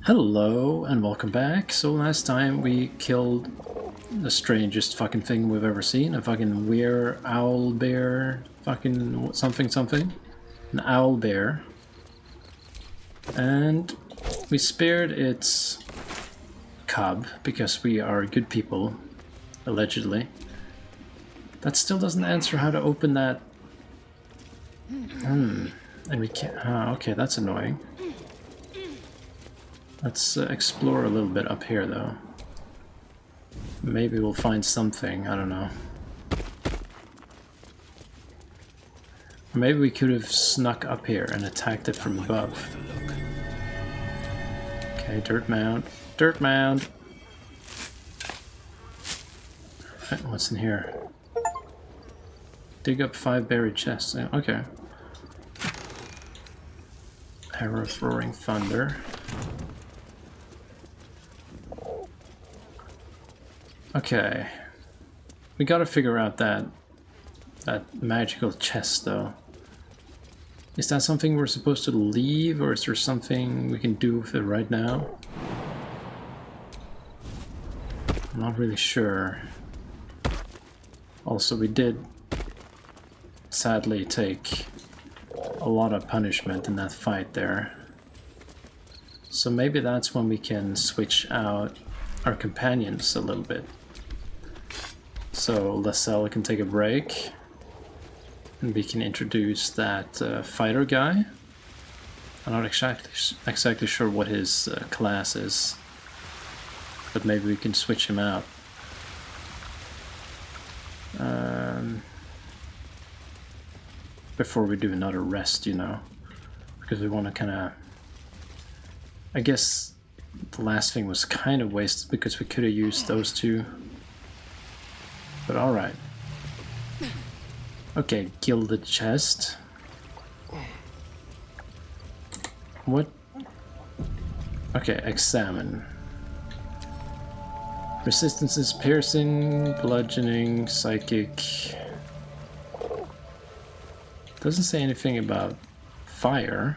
Hello and welcome back. So last time we killed the strangest fucking thing we've ever seen. A fucking weird owl bear, fucking something. An owl bear. And we spared its cub because we are good people, allegedly. That still doesn't answer how to open that. And we can't. Okay, that's annoying. Let's explore a little bit up here, though. Maybe we'll find something, I don't know. Or maybe we could have snuck up here and attacked it from above. Okay, dirt mound. Dirt mound! Right, what's in here? Dig up 5 buried chests. Okay. Arrow of Roaring Thunder. Okay, we gotta figure out that magical chest, though. Is that something we're supposed to leave, or is there something we can do with it right now? I'm not really sure. Also, we did sadly take a lot of punishment in that fight there. So maybe that's when we can switch out our companions a little bit. So Lascelles can take a break, and we can introduce that fighter guy. I'm not exactly sure what his class is, but maybe we can switch him out. Before we do another rest, you know, because we want to kind of. I guess the last thing was kind of wasted because we could have used those two. But alright. Okay, gilded chest. What? Okay, examine. Resistance is piercing, bludgeoning, psychic. Doesn't say anything about fire.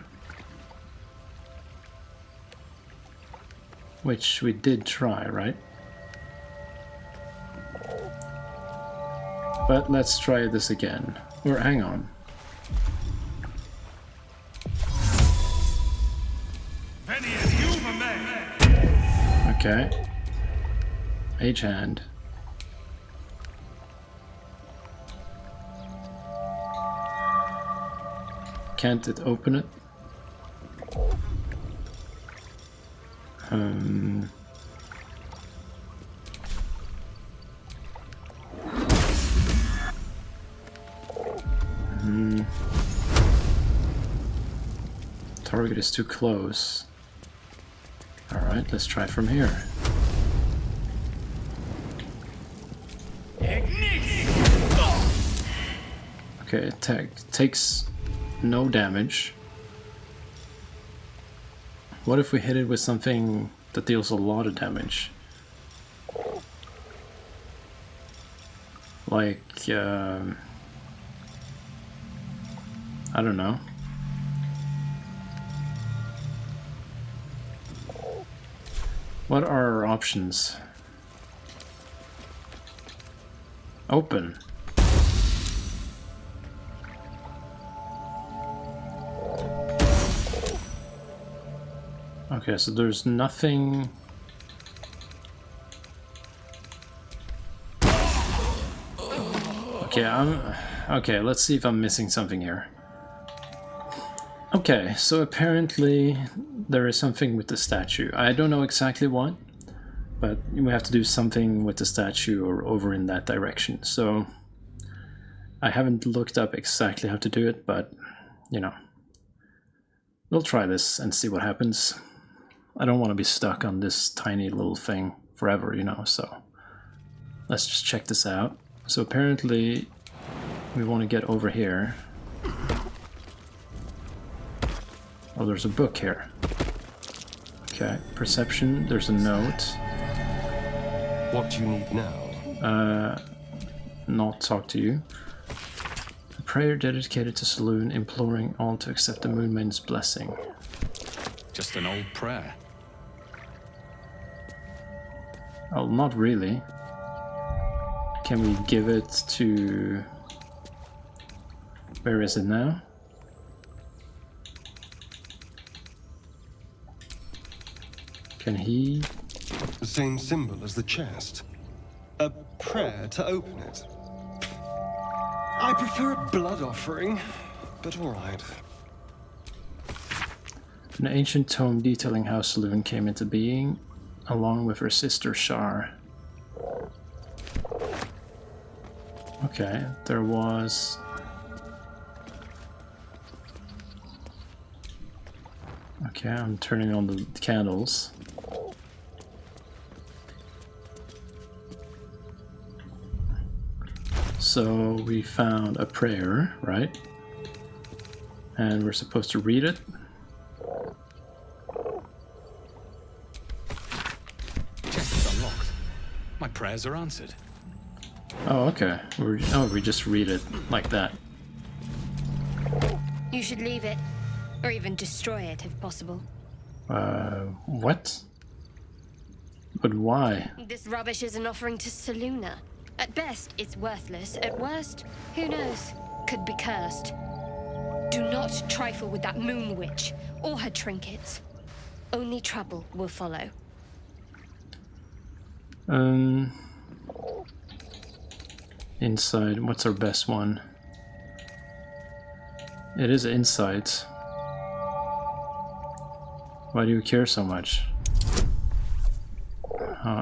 Which we did try, right? But let's try this again. Or hang on. Okay. Mage hand. Can't it open it? Target is too close. Alright, let's try from here. Okay, it takes no damage. What if we hit it with something that deals a lot of damage? Like, I don't know. What are our options? Open. Okay, so there's nothing. Okay, let's see if I'm missing something here. Okay, so apparently there is something with the statue. I don't know exactly what, but we have to do something with the statue or over in that direction. So I haven't looked up exactly how to do it, but you know, we'll try this and see what happens. I don't want to be stuck on this tiny little thing forever, you know, so let's just check this out. So apparently we want to get over here. Oh, there's a book here. Okay, perception, there's a note. What do you need now? Not talk to you. A prayer dedicated to Saloon, imploring all to accept the Moon Maiden's blessing. Just an old prayer. Oh, not really. Can we give it to... Where is it now? Can he... The same symbol as the chest. A prayer to open it. I prefer a blood offering, but alright. An ancient tome detailing how Saloon came into being, along with her sister Shar. Okay, there was... Okay, I'm turning on the candles. So we found a prayer, right? And we're supposed to read it. Chest is unlocked. My prayers are answered. Oh, okay. We just read it like that. You should leave it, or even destroy it if possible. What? But why? This rubbish is an offering to Saluna. At best, it's worthless. At worst, who knows? Could be cursed. Do not trifle with that moon witch or her trinkets. Only trouble will follow. Insight. What's our best one? It is insight. Why do you care so much?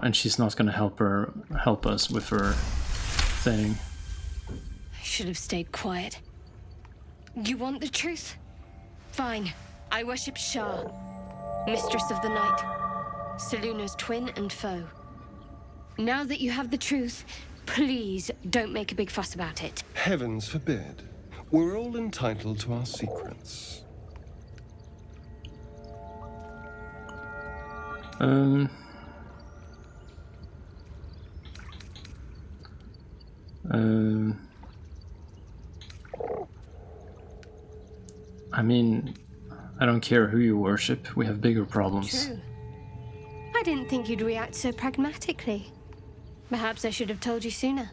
And she's not gonna help us with her thing. I should have stayed quiet. You want the truth? Fine. I worship Shar, mistress of the night, Saluna's twin and foe. Now that you have the truth, please don't make a big fuss about it. Heavens forbid. We're all entitled to our secrets. I mean, I don't care who you worship, we have bigger problems. True. I didn't think you'd react so pragmatically. Perhaps I should have told you sooner.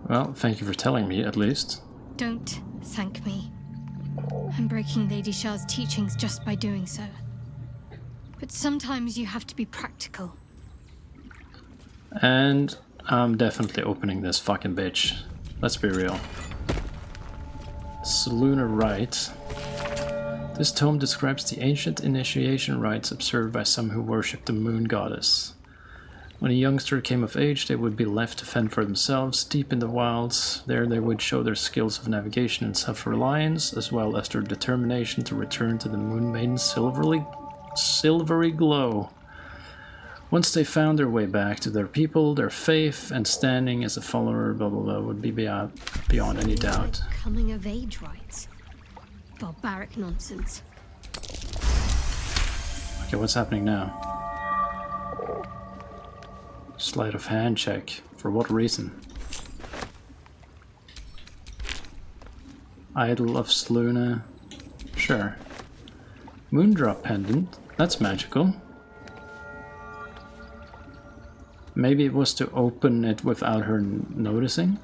Well, thank you for telling me, at least. Don't thank me. I'm breaking Lady Shar's teachings just by doing so. But sometimes you have to be practical. And I'm definitely opening this fucking bitch. Let's be real. Saluna writes, this tome describes the ancient initiation rites observed by some who worship the moon goddess. When a youngster came of age, they would be left to fend for themselves deep in the wilds. There they would show their skills of navigation and self-reliance, as well as their determination to return to the Moon Maiden's silvery glow. Once they found their way back to their people, their faith, and standing as a follower, blah blah blah, would be beyond any doubt. Coming of age rites. Barbaric nonsense. Okay, what's happening now? Sleight of hand check. For what reason? Idol of Saluna. Sure. Moondrop pendant. That's magical. Maybe it was to open it without her noticing?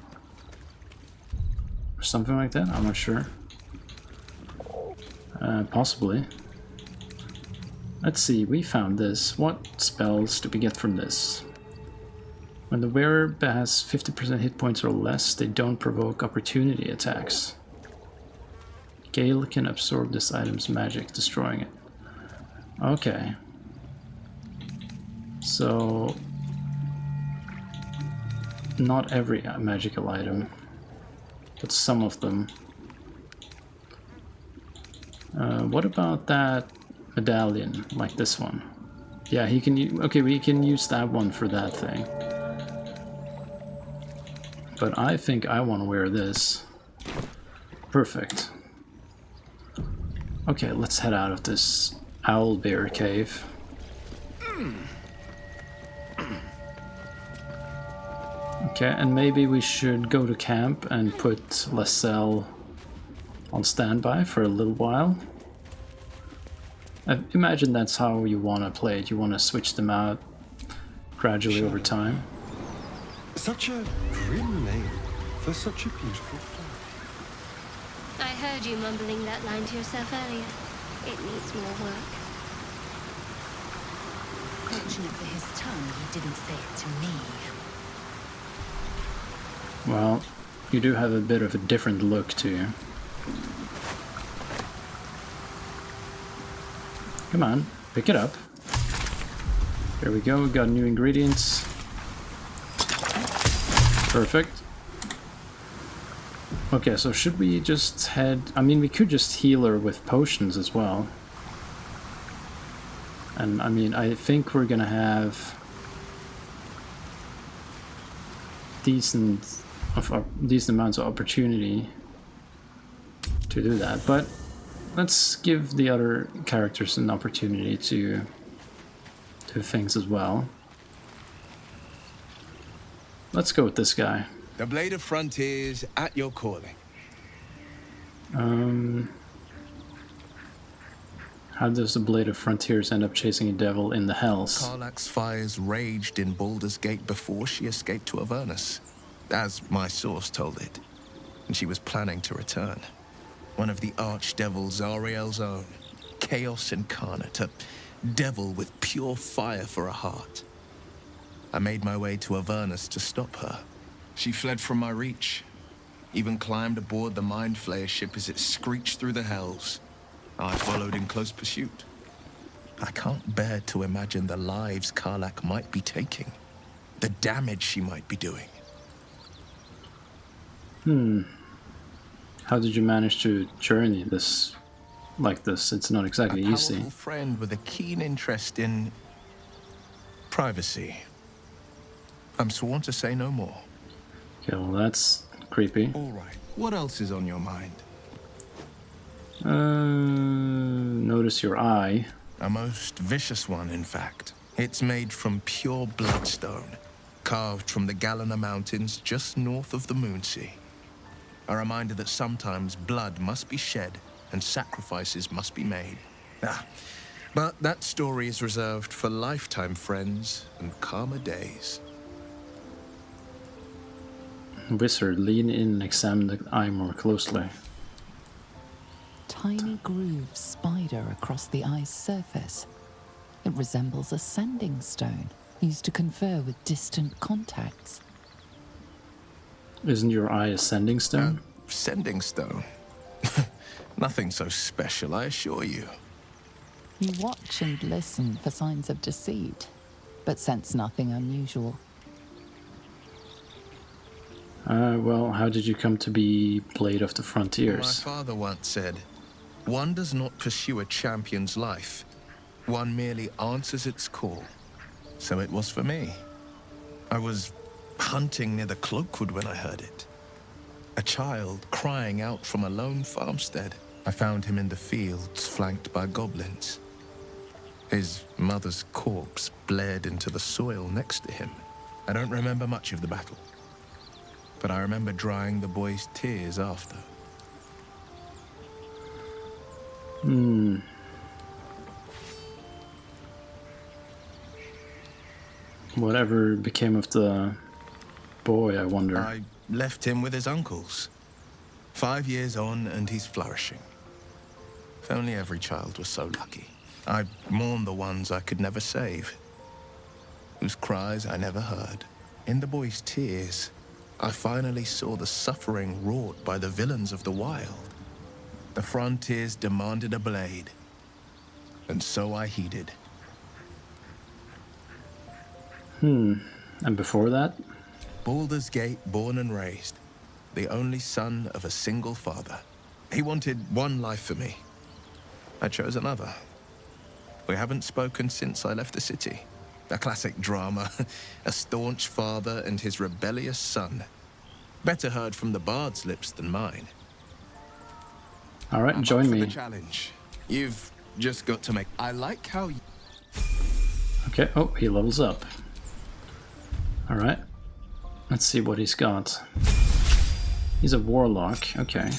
Or something like that? I'm not sure. Possibly. Let's see, we found this. What spells do we get from this? When the wearer has 50% hit points or less, they don't provoke opportunity attacks. Gale can absorb this item's magic, destroying it. Okay. So... not every magical item, but some of them. What about that medallion, like this one? Yeah, he can. Okay, we can use that one for that thing. But I think I want to wear this. Perfect. Okay, let's head out of this owl bear cave. Okay, and maybe we should go to camp and put Lascelles on standby for a little while. I imagine that's how you want to play it. You want to switch them out gradually over time. Such a grim name for such a beautiful flower. I heard you mumbling that line to yourself earlier. It needs more work. Fortunate for his tongue, he didn't say it to me. Well, you do have a bit of a different look to you. Come on, pick it up. There we go, we got new ingredients. Perfect. Okay, so should we just head... I mean, we could just heal her with potions as well. And, I mean, I think we're gonna have decent amounts of opportunity to do that, but let's give the other characters an opportunity to do things as well. Let's go with this guy. The Blade of Frontiers at your calling. How does the Blade of Frontiers end up chasing a devil in the hells? Karlach's fires raged in Baldur's Gate before she escaped to Avernus, as my source told it, and she was planning to return. One of the archdevil Zariel's own, chaos incarnate, a devil with pure fire for a heart. I made my way to Avernus to stop her. She fled from my reach, even climbed aboard the Mind Flayer ship as it screeched through the hells. I followed in close pursuit. I can't bear to imagine the lives Karlach might be taking, the damage she might be doing. How did you manage to journey this like this? It's not exactly A easy. powerful friend with a keen interest in privacy. I'm sworn to say no more. Okay, well that's creepy. All right. What else is on your mind? Notice your eye. A most vicious one, in fact. It's made from pure bloodstone, carved from the Galena Mountains just north of the Moonsea. A reminder that sometimes blood must be shed and sacrifices must be made. But that story is reserved for lifetime friends and calmer days. Wizard, lean in and examine the eye more closely. Tiny grooves spider across the eye's surface. It resembles a sending stone used to confer with distant contacts. Isn't your eye a sending stone? Sending stone? Nothing so special, I assure you. You watch and listen for signs of deceit, but sense nothing unusual. Well, how did you come to be Blade of the My Frontiers? father once said, one does not pursue a champion's life. One merely answers its call. So it was for me. I was hunting near the Cloakwood when I heard it. A child crying out from a lone farmstead. I found him in the fields, flanked by goblins. His mother's corpse blared into the soil next to him. I don't remember much of the battle, but I remember drying the boy's tears after. Whatever became of the boy, I wonder. I left him with his uncles. 5 years on, and he's flourishing. If only every child was so lucky. I mourn the ones I could never save, whose cries I never heard. In the boy's tears, I finally saw the suffering wrought by the villains of the wild. The Frontiers demanded a blade, and so I heeded. And before that? Baldur's Gate, born and raised, the only son of a single father. He wanted one life for me. I chose another. We haven't spoken since I left the city. A classic drama, a staunch father and his rebellious son. Better heard from the bard's lips than mine. All right, I'm join up for me. the challenge. You've just got to make... I like how you... Okay, oh, he levels up. All right, let's see what he's got. He's a warlock, okay.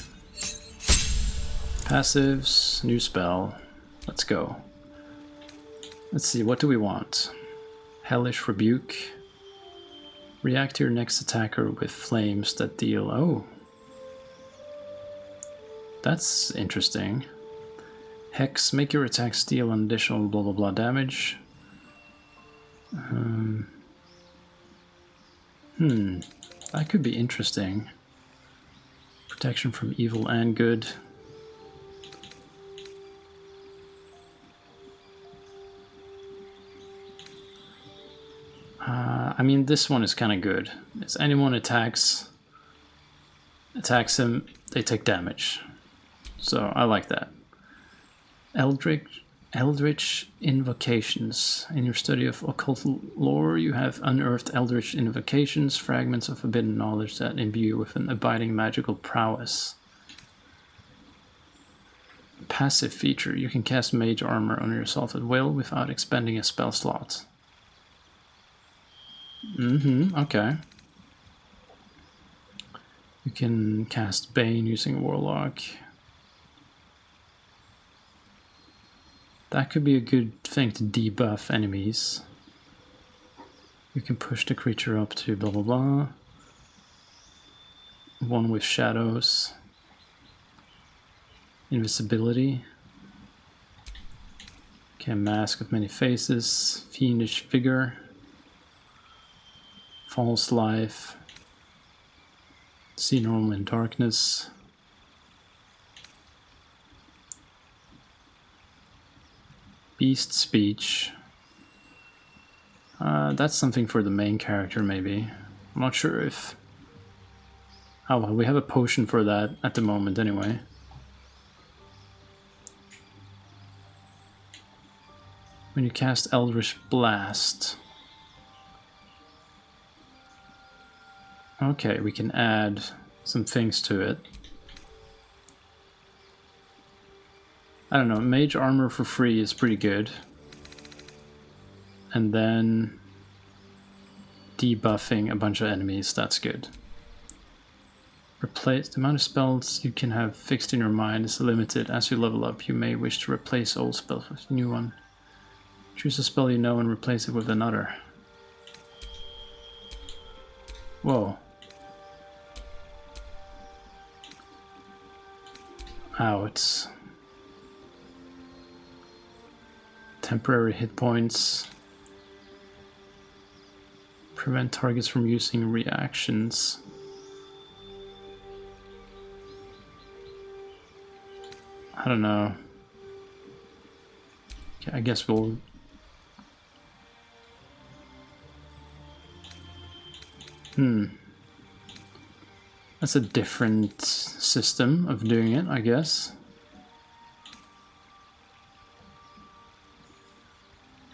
Passives, new spell, let's go. Let's see, what do we want? Hellish Rebuke. React to your next attacker with flames that deal... Oh. That's interesting. Hex, make your attacks deal an additional blah blah blah damage. That could be interesting. Protection from evil and good. I mean, this one is kind of good. As anyone attacks him, they take damage. So I like that. Eldritch Invocations. In your study of occult lore, you have unearthed Eldritch Invocations, fragments of forbidden knowledge that imbue you with an abiding magical prowess. Passive feature. You can cast Mage Armor on yourself at will without expending a spell slot. Okay. You can cast Bane using Warlock. That could be a good thing to debuff enemies. You can push the creature up to blah blah blah. One with shadows. Invisibility. Okay, Mask of Many Faces. Fiendish Vigor. False Life. See Normal in Darkness. Beast Speech. That's something for the main character, maybe. I'm not sure if... Oh, well, we have a potion for that at the moment, anyway. When you cast Eldritch Blast... Okay, we can add some things to it. I don't know, Mage Armor for free is pretty good. And then debuffing a bunch of enemies, that's good. Replace the amount of spells you can have fixed in your mind is limited. As you level up, you may wish to replace old spells with a new one. Choose a spell you know and replace it with another. Whoa. Ow, it's... Temporary hit points. Prevent targets from using reactions. I don't know. Okay, I guess we'll... That's a different system of doing it, I guess.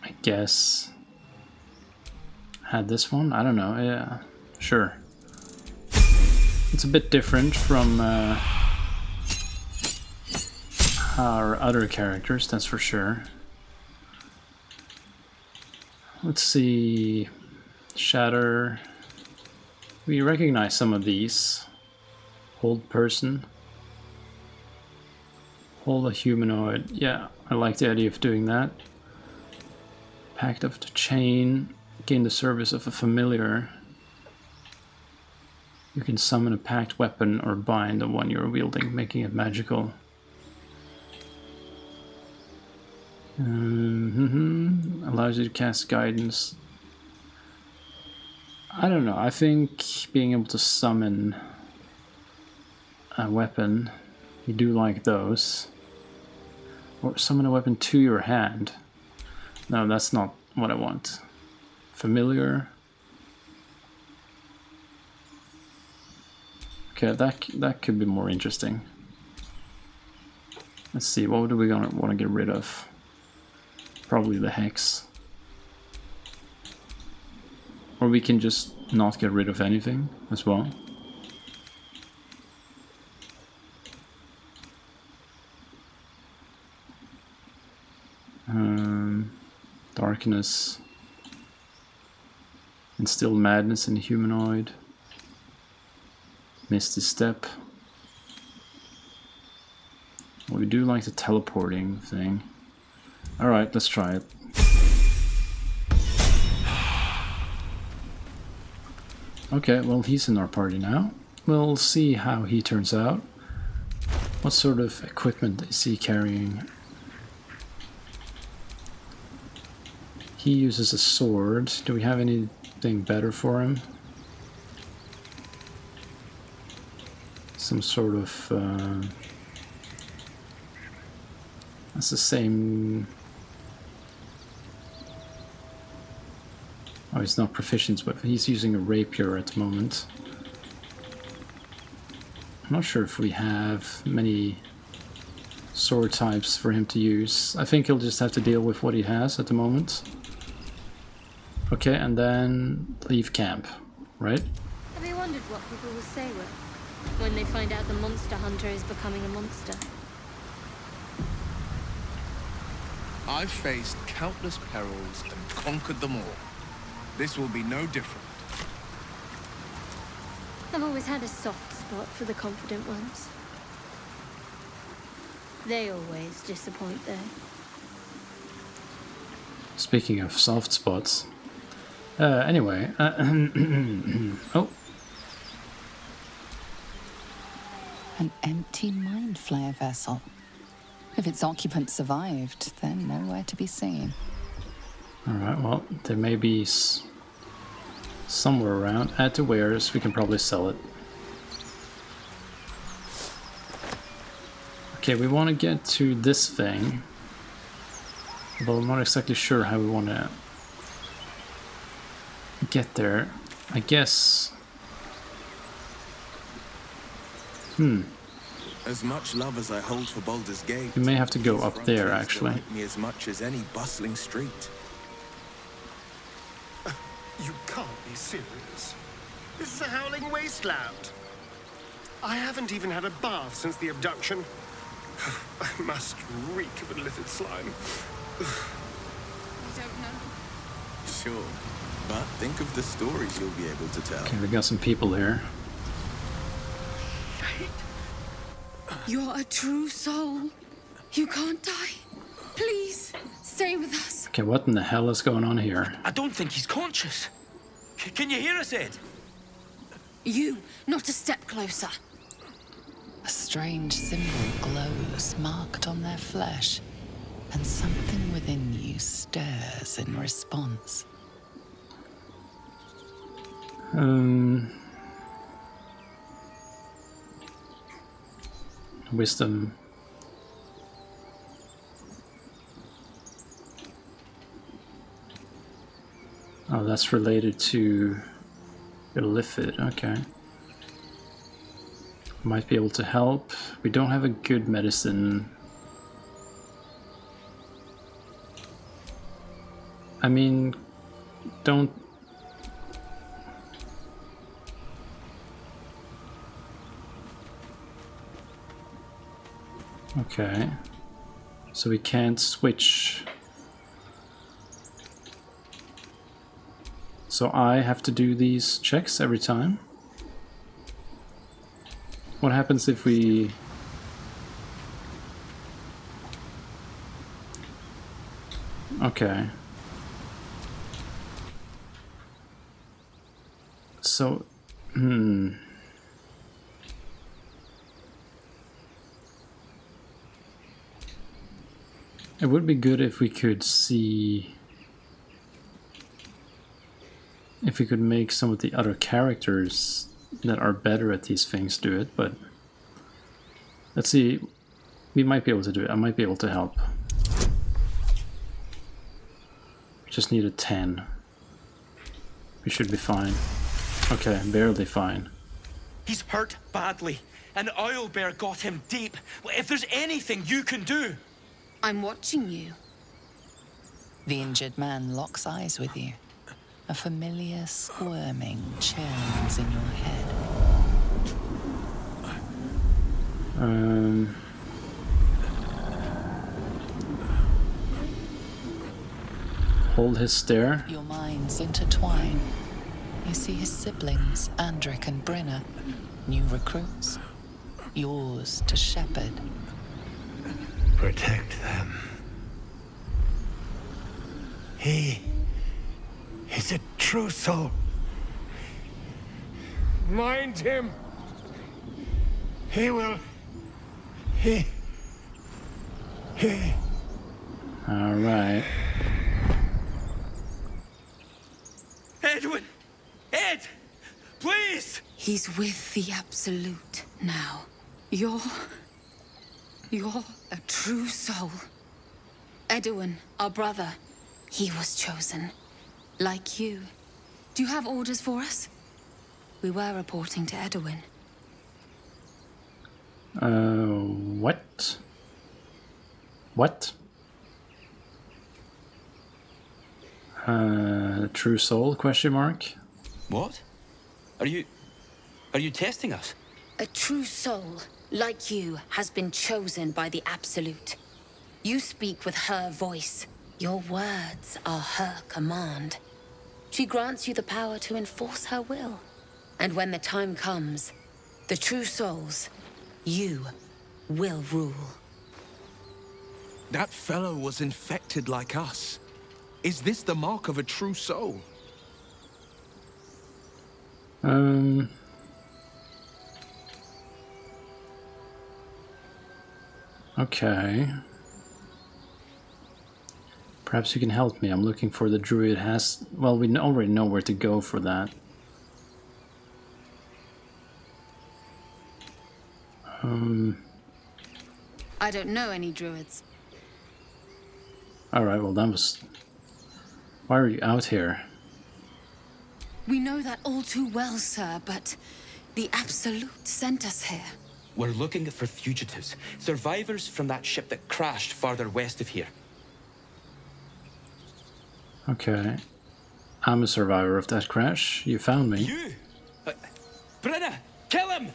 I guess. Had this one? I don't know. Yeah, sure. It's a bit different from our other characters, that's for sure. Let's see. Shatter. We recognize some of these. Hold person. Hold a humanoid. Yeah, I like the idea of doing that. Pact of the Chain. Gain the service of a familiar. You can summon a packed weapon or bind the one you're wielding, making it magical. Allows you to cast guidance. I don't know, I think being able to summon a weapon, you do like those. Or summon a weapon to your hand. No, that's not what I want. Familiar. Okay, that could be more interesting. Let's see, what do we want to get rid of? Probably the Hex. Or we can just not get rid of anything as well. Darkness. Instill madness in the humanoid. Misty Step. Well, we do like the teleporting thing. Alright, let's try it. Okay, well, he's in our party now. We'll see how he turns out. What sort of equipment is he carrying? He uses a sword. Do we have anything better for him? Some sort of... that's the same... Oh, he's not proficient, but he's using a rapier at the moment. I'm not sure if we have many sword types for him to use. I think he'll just have to deal with what he has at the moment. Okay, and then leave camp, right? Have you wondered what people will say when they find out the monster hunter is becoming a monster? I've faced countless perils and conquered them all. This will be no different. I've always had a soft spot for the confident ones. They always disappoint, though. Speaking of soft spots. Anyway. Oh. An empty mind flayer vessel. If its occupant survived, they're nowhere to be seen. Alright, well, there may be somewhere around. Add to wares, we can probably sell it. Okay, we want to get to this thing. Although I'm not exactly sure how we want to get there. I guess... As much love as I hold for Baldur's Gate, we may have to go these up there, frontiers actually. delight me as much as any bustling street. You can't be serious. This is a howling wasteland. I haven't even had a bath since the abduction. I must reek of illithid slime. Sure, but think of the stories you'll be able to tell. Okay, we got some people here. You're a true soul. You can't die. Please, stay with us. Okay, what in the hell is going on here? I don't think he's conscious. Can you hear us, Ed? You, not a step closer. A strange symbol glows, marked on their flesh, and something within you stirs in response. Wisdom. Oh, that's related to illithid. Okay. Might be able to help. We don't have a good medicine. I mean, don't... Okay. So we can't switch. So I have to do these checks every time? What happens if we... Okay. So... It would be good if we could see... If we could make some of the other characters that are better at these things do it, but... Let's see. We might be able to do it. I might be able to help. We just need a 10. We should be fine. Okay, barely fine. He's hurt badly, and Owlbear got him deep. If there's anything you can do... I'm watching you. The injured man locks eyes with you. A familiar squirming churns in your head. Hold his stare. Your minds intertwine. You see his siblings, Andric and Brenna, new recruits. Yours to shepherd. Protect them. He is a true soul. Mind him. He will... He... Alright. Edwin! Ed! Please! He's with the Absolute now. You're a true soul. Edwin, our brother, he was chosen. Like you. Do you have orders for us? We were reporting to Edwin. What? What? True soul, question mark? What? Are you testing us? A true soul, like you, has been chosen by the Absolute. You speak with her voice. Your words are her command. She grants you the power to enforce her will. And when the time comes, the true souls, you will rule. That fellow was infected like us. Is this the mark of a true soul? Okay. Perhaps you can help me. I'm looking for the druid has... Well, we already know where to go for that. I don't know any druids. Alright, well that was... Why are you out here? We know that all too well, sir, but the Absolute sent us here. We're looking for fugitives, survivors from that ship that crashed farther west of here. Okay. I'm a survivor of that crash. You found me. You? Brenna, kill him!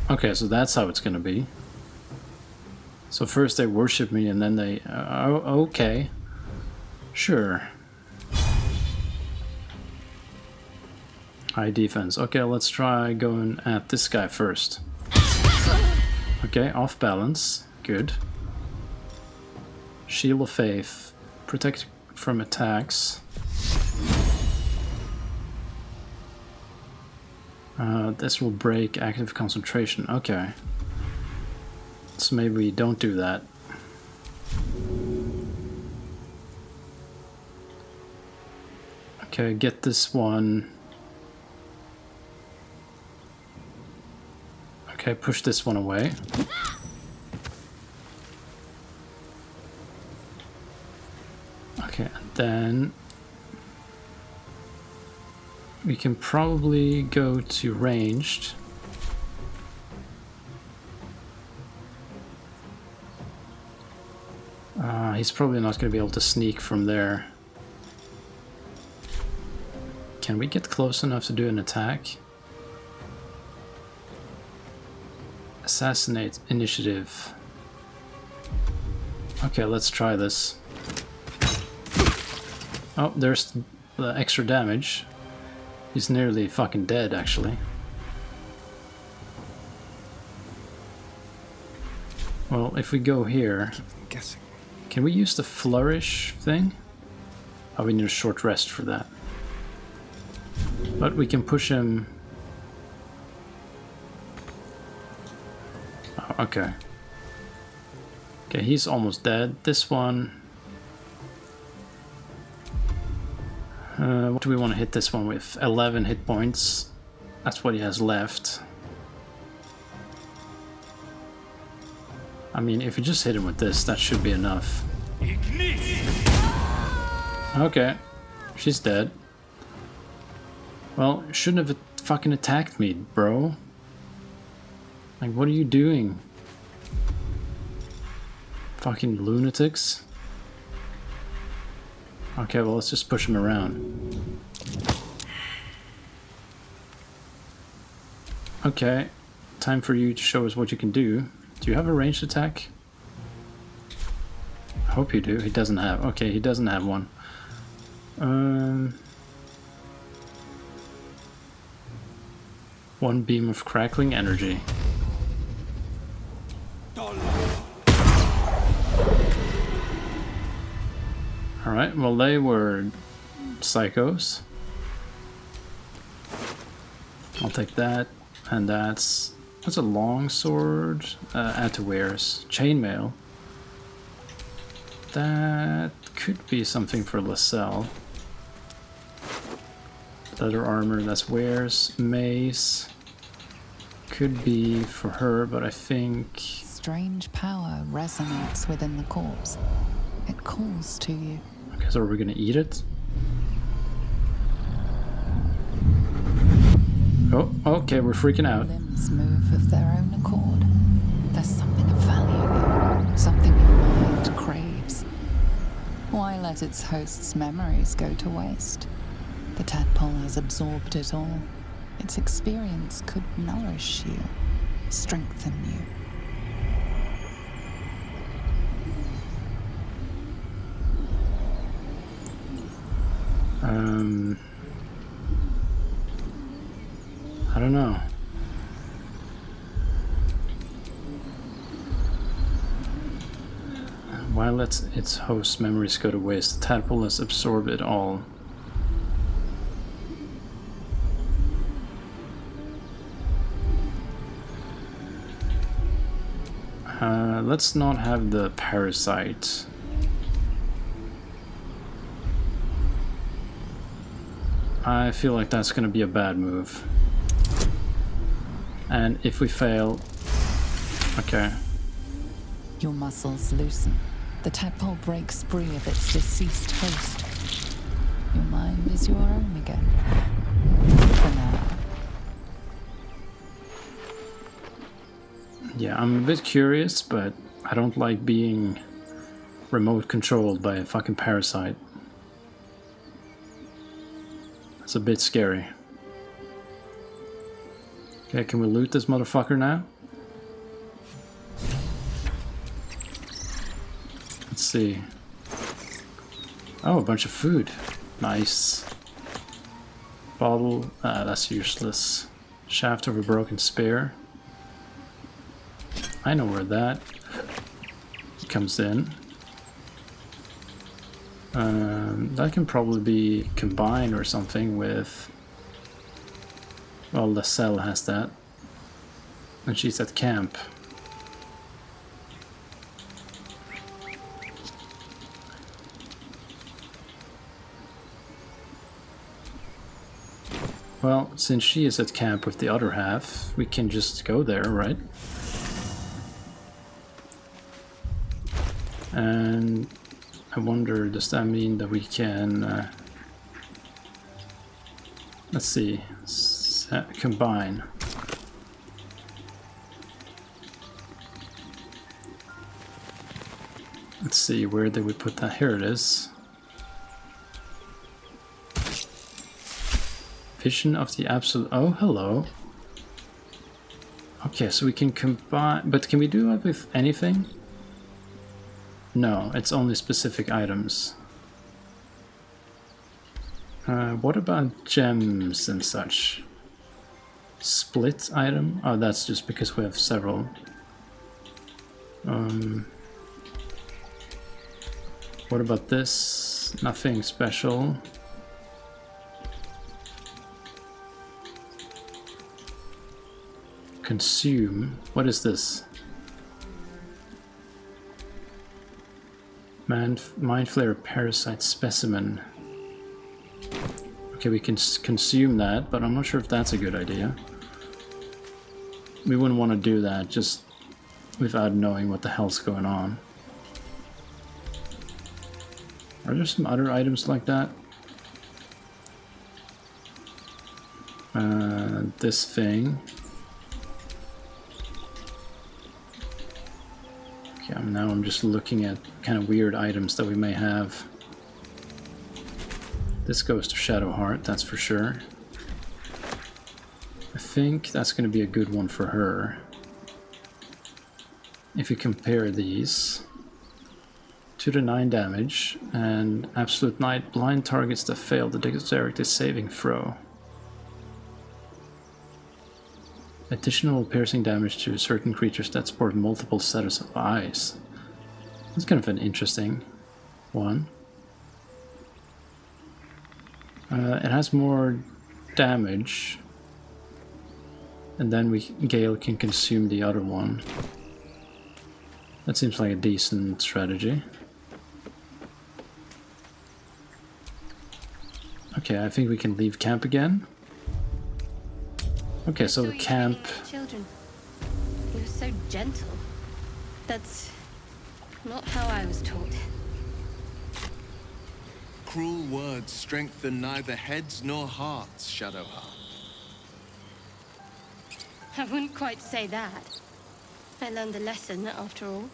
Okay, so that's how it's gonna be. So first they worship me and then they... okay. Sure. High defense. Okay, let's try going at this guy first. Okay, off balance. Good. Shield of Faith. Protect from attacks. This will break active concentration. Okay. So maybe we don't do that. Okay, get this one. Okay, push this one away. Okay, and then we can probably go to ranged. He's probably not going to be able to sneak from there. Can we get close enough to do an attack? Assassinate initiative. Okay, let's try this. Oh, there's the extra damage. He's nearly fucking dead, actually. Well, if we go here... I'm guessing. Can we use the flourish thing? Oh, we need a short rest for that. But we can push him... Oh, okay. Okay, he's almost dead. This one... what do we want to hit this one with? 11 hit points. That's what he has left. I mean, if you just hit him with this, that should be enough. Okay. She's dead. Well, shouldn't have fucking attacked me, bro. Like, what are you doing? Fucking lunatics. Okay, well, let's just push him around. Okay. Time for you to show us what you can do. Do you have a ranged attack? I hope you do. He doesn't have. Okay, he doesn't have one. One beam of crackling energy. Alright, well they were psychos. I'll take that, and that's a long sword. Add to wares. Chainmail. That could be something for Lascelle. Leather armor, that's wares. Mace could be for her, but I think... Strange power resonates within the corpse. It calls to you. Okay, so are we gonna eat it? Oh, okay, we're freaking out. Limbs move of their own accord. There's something of value here, something your mind craves. Why let its host's memories go to waste? The tadpole has absorbed it all. Its experience could nourish you, strengthen you. I don't know. Why let its host's memories go to waste? The tadpole has absorbed it all. Let's not have the parasite. I feel like that's gonna be a bad move. And if we fail... Okay. Your muscles loosen. The tadpole breaks free of its deceased host. Your mind is your own again. For now. Yeah, I'm a bit curious, but I don't like being remote controlled by a fucking parasite. It's a bit scary. Okay, can we loot this motherfucker now? Let's see. Oh, a bunch of food. Nice. Bottle. That's useless. Shaft of a broken spear. I know where that comes in. That can probably be combined or something with... Well, Lascelle has that. And she's at camp. Well, since she is at camp with the other half, we can just go there, right? And I wonder, does that mean that we can... let's see. Combine. Let's see, where did we put that? Here it is. Vision of the absolute... Oh, hello. Okay, so we can combine... But can we do it with anything? No, it's only specific items. What about gems and such? Split item? Oh, that's just because we have several. What about this? Nothing special. Consume. What is this? Mind Flayer Parasite Specimen. Okay, we can consume that, but I'm not sure if that's a good idea. We wouldn't want to do that just without knowing what the hell's going on. Are there some other items like that? This thing. Okay, now I'm just looking at kind of weird items that we may have. This goes to Shadowheart, that's for sure. I think that's going to be a good one for her. If you compare these. 2 to 9 damage, and Absolute Night blind targets that fail the dexterity saving throw. Additional piercing damage to certain creatures that sport multiple sets of eyes. That's kind of an interesting one. It has more damage. And then Gale can consume the other one. That seems like a decent strategy. Okay, I think we can leave camp again. Okay, so the camp... Children. He was so gentle. That's not how I was taught. Cruel words strengthen neither heads nor hearts, Shadowheart. I wouldn't quite say that. I learned a lesson, after all.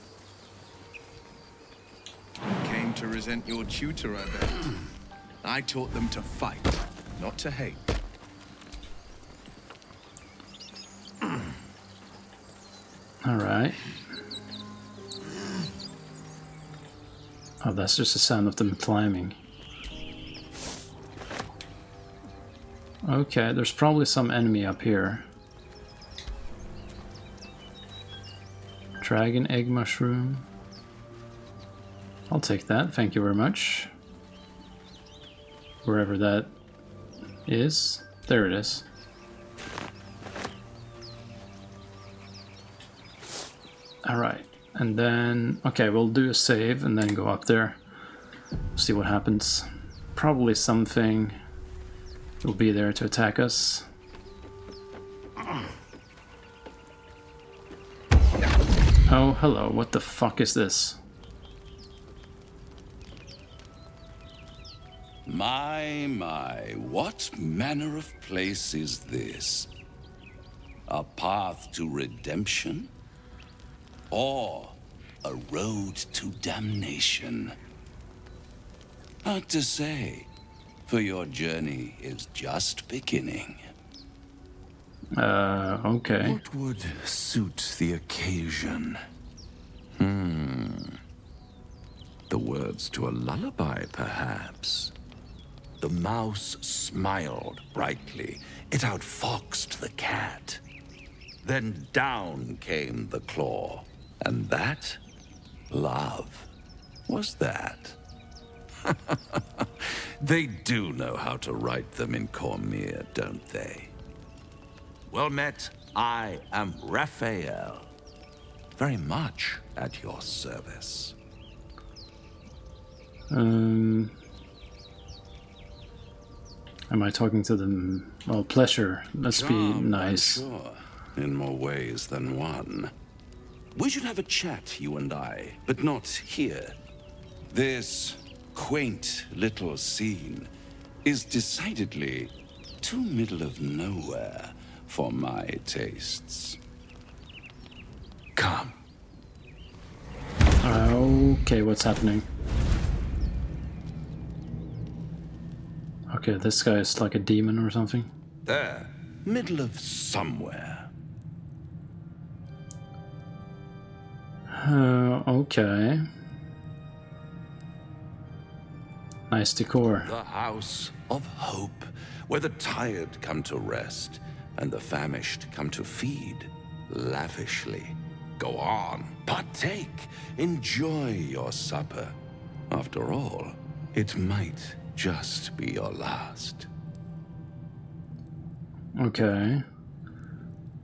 You came to resent your tutor, I bet. I taught them to fight, not to hate. Alright. Oh, that's just the sound of them climbing. Okay, there's probably some enemy up here. Dragon egg mushroom. I'll take that, thank you very much. Wherever that is. There it is. Alright, and then... Okay, we'll do a save and then go up there. See what happens. Probably something will be there to attack us. Oh, hello, what the fuck is this? My, what manner of place is this? A path to redemption? Or a road to damnation? Hard to say, for your journey is just beginning. Okay. What would suit the occasion? The words to a lullaby, perhaps. The mouse smiled brightly. It outfoxed the cat. Then down came the claw. And that? Love. Was that? They do know how to write them in Cormier, don't they? Well met, I am Raphael. Very much at your service. Am I talking to them? Well, pleasure. Let's be nice. I'm sure, in more ways than one. We should have a chat, you and I, but not here. This quaint little scene is decidedly too middle of nowhere for my tastes. Come. Okay, what's happening? Okay, this guy is like a demon or something. There, middle of somewhere. Okay. Nice decor. The house of hope, where the tired come to rest and the famished come to feed lavishly. Go on, partake, enjoy your supper. After all, it might just be your last. Okay.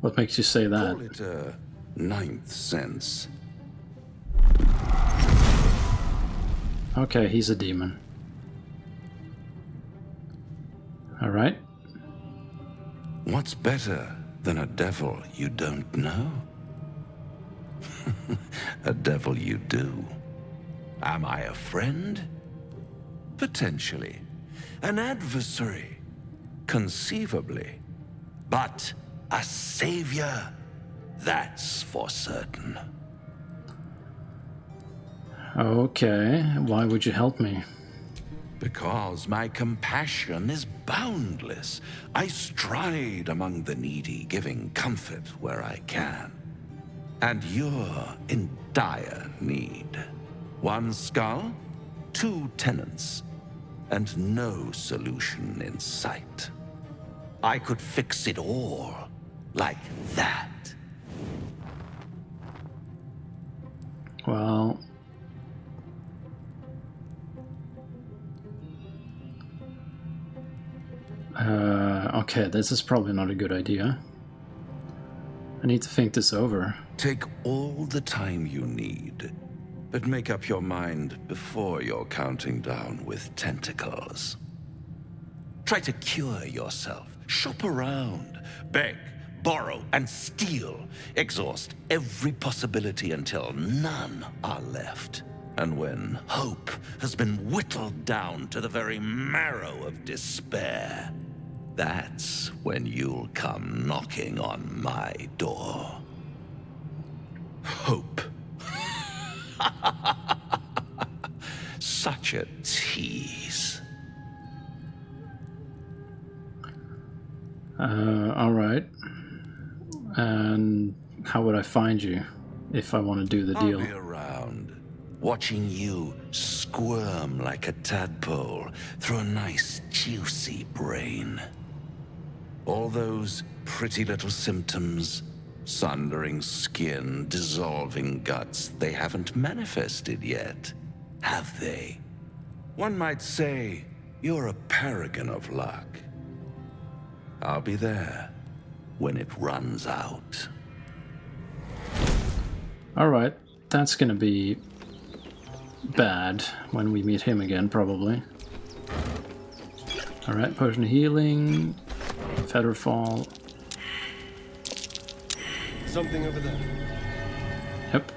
What makes you say that? Call it a ninth sense. Okay, he's a demon. Alright. What's better than a devil you don't know? A devil you do. Am I a friend? Potentially. An adversary? Conceivably. But a savior? That's for certain. Okay, why would you help me? Because my compassion is boundless. I stride among the needy, giving comfort where I can. And you're in dire need. One skull, 2 tenants, and no solution in sight. I could fix it all like that. Well... Okay, this is probably not a good idea. I need to think this over. Take all the time you need, but make up your mind before you're counting down with tentacles. Try to cure yourself. Shop around. Beg, borrow, and steal. Exhaust every possibility until none are left. And when hope has been whittled down to the very marrow of despair, that's when you'll come knocking on my door. Hope. Such a tease. Alright. And how would I find you if I want to do the deal? I'll be around, watching you squirm like a tadpole through a nice, juicy brain. All those pretty little symptoms, sundering skin, dissolving guts, they haven't manifested yet, have they? One might say you're a paragon of luck. I'll be there when it runs out. Alright, that's gonna be bad when we meet him again, probably. Alright, potion of healing, featherfall. Something over there. Yep,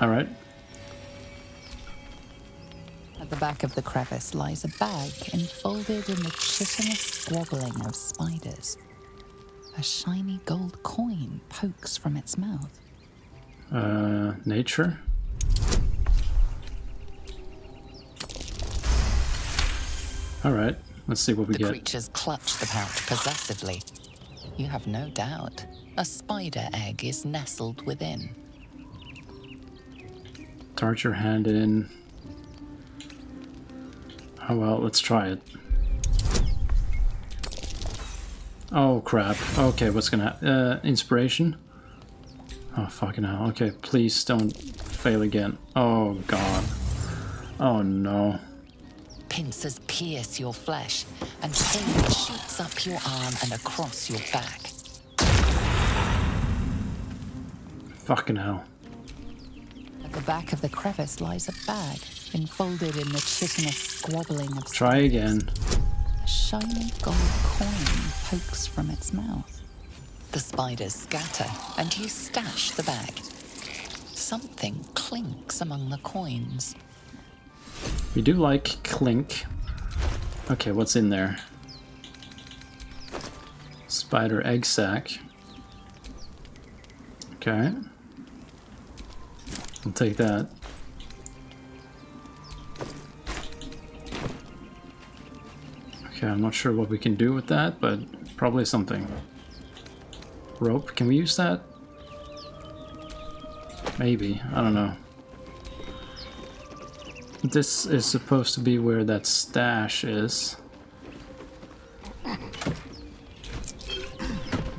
alright. At the back of the crevice lies a bag enfolded in the chitinous squabbling of spiders. A shiny gold coin pokes from its mouth. Nature? Alright, let's see what we The get. creatures clutch the pouch possessively. You have no doubt. A spider egg is nestled within. Dart your hand in. Oh well, let's try it. Oh crap. Okay, what's gonna inspiration? Oh fucking hell. Okay, please don't fail again. Oh god. Oh no. Pincers pierce your flesh, and pain shoots up your arm and across your back. Fucking hell. At the back of the crevice lies a bag, enfolded in the chitinous squabbling of Try again. A shiny gold coin pokes from its mouth. The spiders scatter, and you stash the bag. Something clinks among the coins. We do like clink. Okay, what's in there? Spider egg sac. Okay. I'll take that. Okay, I'm not sure what we can do with that, but probably something. Rope, can we use that? Maybe, I don't know. This is supposed to be where that stash is.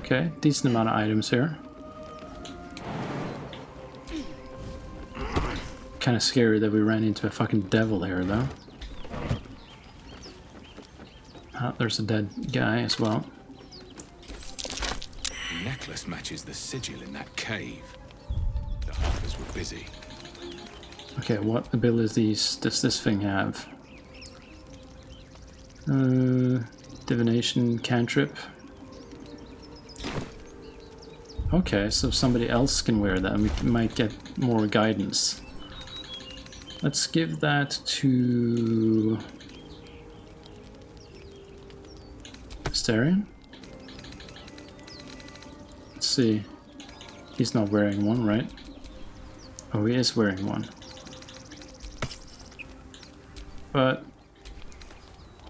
Okay, decent amount of items here. Kind of scary that we ran into a fucking devil here, though. Oh, there's a dead guy as well. The necklace matches the sigil in that cave. The hunters were busy. Okay, what abilities does this thing have? Divination cantrip. Okay, so somebody else can wear that and we might get more guidance. Let's give that to Astarion. Let's see. He's not wearing one, right? Oh, he is wearing one. But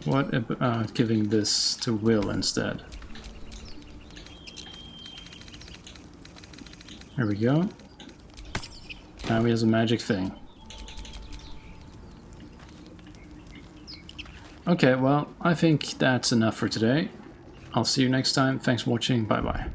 what about giving this to Will instead? There we go. Now he has a magic thing. Okay, well, I think that's enough for today. I'll see you next time. Thanks for watching. Bye-bye.